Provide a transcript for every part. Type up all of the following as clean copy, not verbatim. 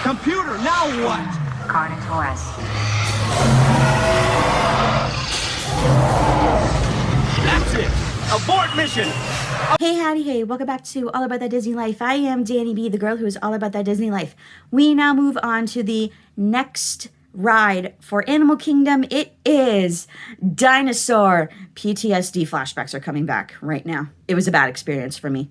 Computer, now what? Carnotaurus. That's it! Abort mission! Hey, howdy, hey, welcome back to All About That Disney Life. I am Danny B, the girl who is all about that Disney life. We now move on to the next ride for Animal Kingdom. It is Dinosaur. PTSD flashbacks are coming back right now. It was a bad experience for me.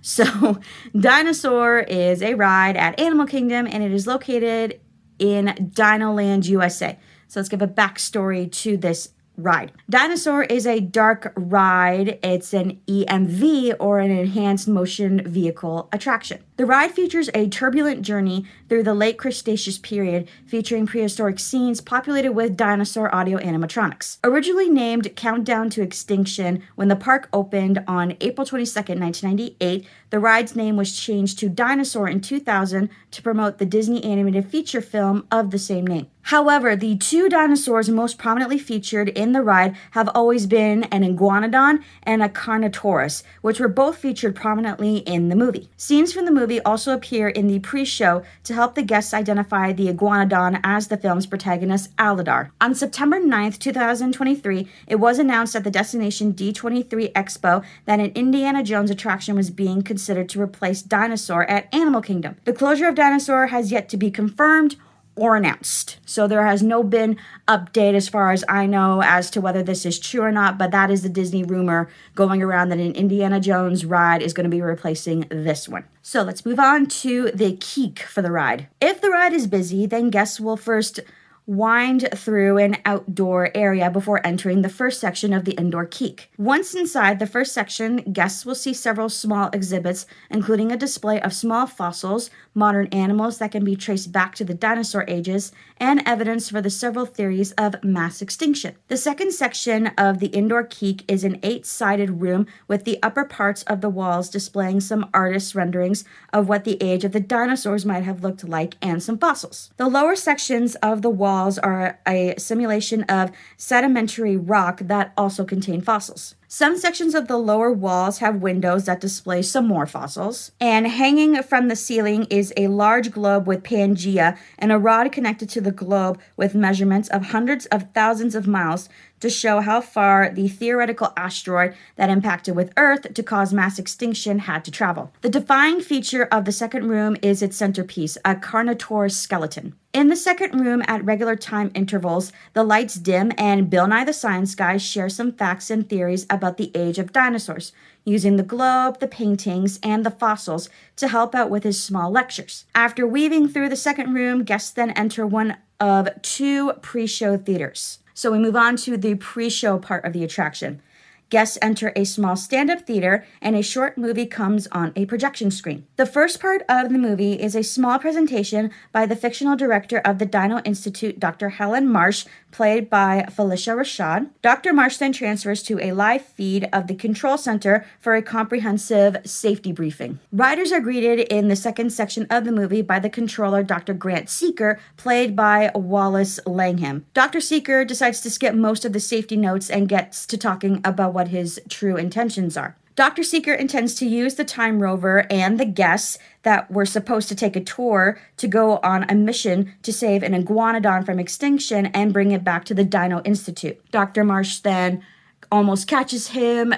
So, Dinosaur is a ride at Animal Kingdom, and it is located in Dinoland, USA. So let's give a backstory to this ride. Dinosaur is a dark ride. It's an EMV, or an enhanced motion vehicle attraction. The ride features a turbulent journey through the late Cretaceous period, featuring prehistoric scenes populated with dinosaur audio animatronics. Originally named Countdown to Extinction, when the park opened on April 22nd, 1998, the ride's name was changed to Dinosaur in 2000 to promote the Disney animated feature film of the same name. However, the two dinosaurs most prominently featured in the ride have always been an iguanodon and a carnotaurus, which were both featured prominently in the movie. Scenes from the movie also appear in the pre-show to help the guests identify the iguanodon as the film's protagonist, Aladar. On September 9th, 2023, it was announced at the Destination D23 Expo that an Indiana Jones attraction was being considered to replace Dinosaur at Animal Kingdom. The closure of Dinosaur has yet to be confirmed or announced. So there has no been update as far as I know as to whether this is true or not, but that is the Disney rumor going around that an Indiana Jones ride is going to be replacing this one. So let's move on to the keek for the ride. If the ride is busy, then guests will first wind through an outdoor area before entering the first section of the indoor keek. Once inside the first section, guests will see several small exhibits, including a display of small fossils, modern animals that can be traced back to the dinosaur ages, and evidence for the several theories of mass extinction. The second section of the indoor keek is an 8-sided room with the upper parts of the walls displaying some artist renderings of what the age of the dinosaurs might have looked like and some fossils. The lower sections of the wall are a simulation of sedimentary rock that also contain fossils. Some sections of the lower walls have windows that display some more fossils. And hanging from the ceiling is a large globe with Pangea and a rod connected to the globe with measurements of hundreds of thousands of miles to show how far the theoretical asteroid that impacted with Earth to cause mass extinction had to travel. The defining feature of the second room is its centerpiece, a Carnotaurus skeleton. In the second room, at regular time intervals, the lights dim and Bill Nye the Science Guy share some facts and theories about the age of dinosaurs, using the globe, the paintings, and the fossils to help out with his small lectures. After weaving through the second room, guests then enter one of two pre-show theaters. So we move on to the pre-show part of the attraction. Guests enter a small stand-up theater, and a short movie comes on a projection screen. The first part of the movie is a small presentation by the fictional director of the Dino Institute, Dr. Helen Marsh, played by Felicia Rashad. Dr. Marsh then transfers to a live feed of the control center for a comprehensive safety briefing. Riders are greeted in the second section of the movie by the controller, Dr. Grant Seeker, played by Wallace Langham. Dr. Seeker decides to skip most of the safety notes and gets to talking about what his true intentions are. Dr. Seeker intends to use the time rover and the guests that were supposed to take a tour to go on a mission to save an iguanodon from extinction and bring it back to the Dino Institute. Dr. Marsh then almost catches him,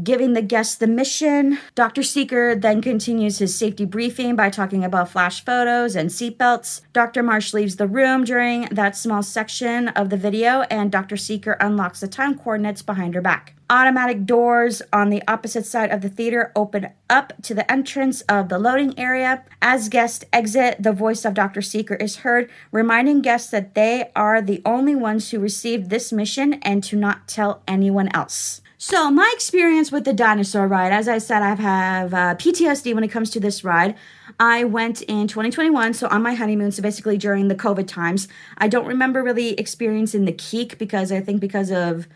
giving the guests the mission. Dr. Seeker then continues his safety briefing by talking about flash photos and seatbelts. Dr. Marsh leaves the room during that small section of the video, and Dr. Seeker unlocks the time coordinates behind her back. Automatic doors on the opposite side of the theater open up to the entrance of the loading area. As guests exit, the voice of Dr. Seeker is heard, reminding guests that they are the only ones who received this mission and to not tell anyone else. So my experience with the dinosaur ride, as I said, I have PTSD when it comes to this ride. I went in 2021, so on my honeymoon, so basically during the COVID times. I don't remember really experiencing the keek because I think because of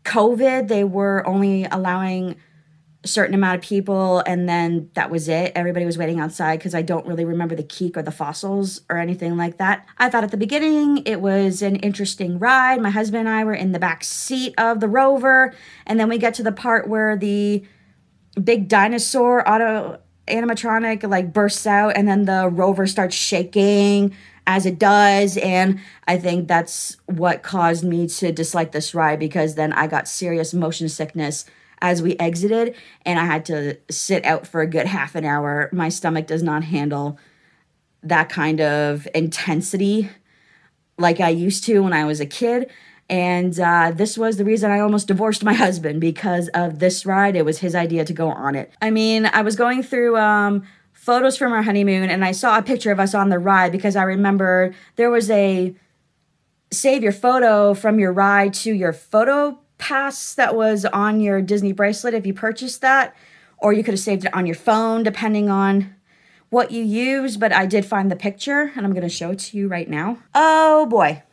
COVID, they were only allowing a certain amount of people, and then that was it. Everybody was waiting outside because I don't really remember the keek or the fossils or anything like that. I thought at the beginning it was an interesting ride. My husband and I were in the back seat of the rover, and then we get to the part where the big dinosaur auto animatronic like bursts out and then the rover starts shaking as it does. And I think that's what caused me to dislike this ride, because then I got serious motion sickness as we exited and I had to sit out for a good half an hour. My stomach does not handle that kind of intensity like I used to when I was a kid. And this was the reason I almost divorced my husband, because of this ride. It was his idea to go on it. I mean, I was going through photos from our honeymoon and I saw a picture of us on the ride, because I remember there was a save your photo from your ride to your photo pass that was on your Disney bracelet if you purchased that, or you could have saved it on your phone depending on what you use. But I did find the picture and I'm going to show it to you right now. Oh boy.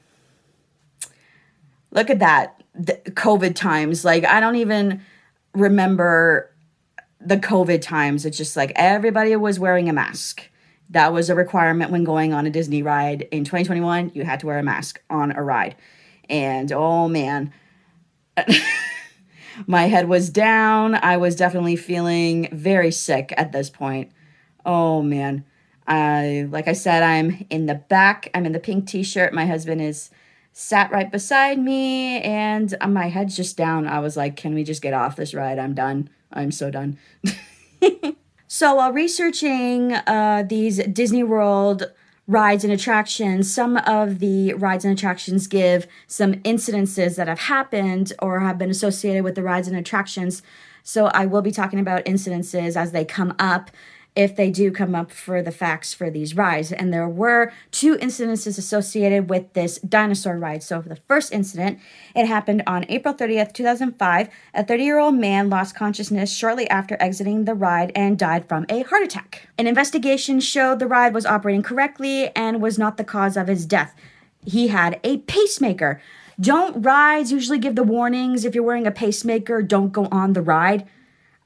Look at that. The COVID times. Like, I don't even remember the COVID times. It's just like everybody was wearing a mask. That was a requirement when going on a Disney ride in 2021. You had to wear a mask on a ride. And oh man, my head was down. I was definitely feeling very sick at this point. Oh man. Like I said, I'm in the back. I'm in the pink t-shirt. My husband is sat right beside me and my head's just down. I was like, can we just get off this ride? I'm done. I'm so done. So while researching these Disney World rides and attractions, some of the rides and attractions give some incidences that have happened or have been associated with the rides and attractions. So I will be talking about incidences as they come up, if they do come up for the facts for these rides. And there were 2 incidences associated with this dinosaur ride. So for the first incident, it happened on April 30th, 2005. A 30-year-old man lost consciousness shortly after exiting the ride and died from a heart attack. An investigation showed the ride was operating correctly and was not the cause of his death. He had a pacemaker. Don't rides usually give the warnings if you're wearing a pacemaker, don't go on the ride?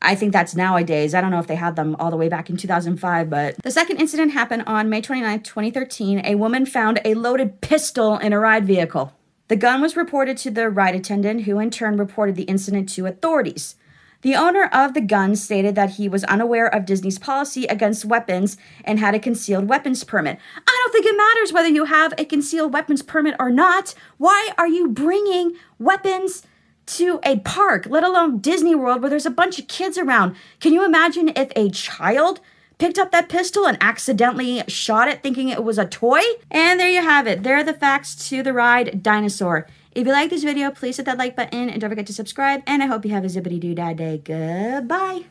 I think that's nowadays. I don't know if they had them all the way back in 2005, but the second incident happened on May 29th, 2013. A woman found a loaded pistol in a ride vehicle. The gun was reported to the ride attendant, who in turn reported the incident to authorities. The owner of the gun stated that he was unaware of Disney's policy against weapons and had a concealed weapons permit. I don't think it matters whether you have a concealed weapons permit or not. Why are you bringing weapons to a park, let alone Disney World, where there's a bunch of kids around? Can you imagine if a child picked up that pistol and accidentally shot it thinking it was a toy? And there you have it. There are the facts to the ride Dinosaur. If you like this video, please hit that like button and don't forget to subscribe. And I hope you have a zippity-doo-dah day. Goodbye.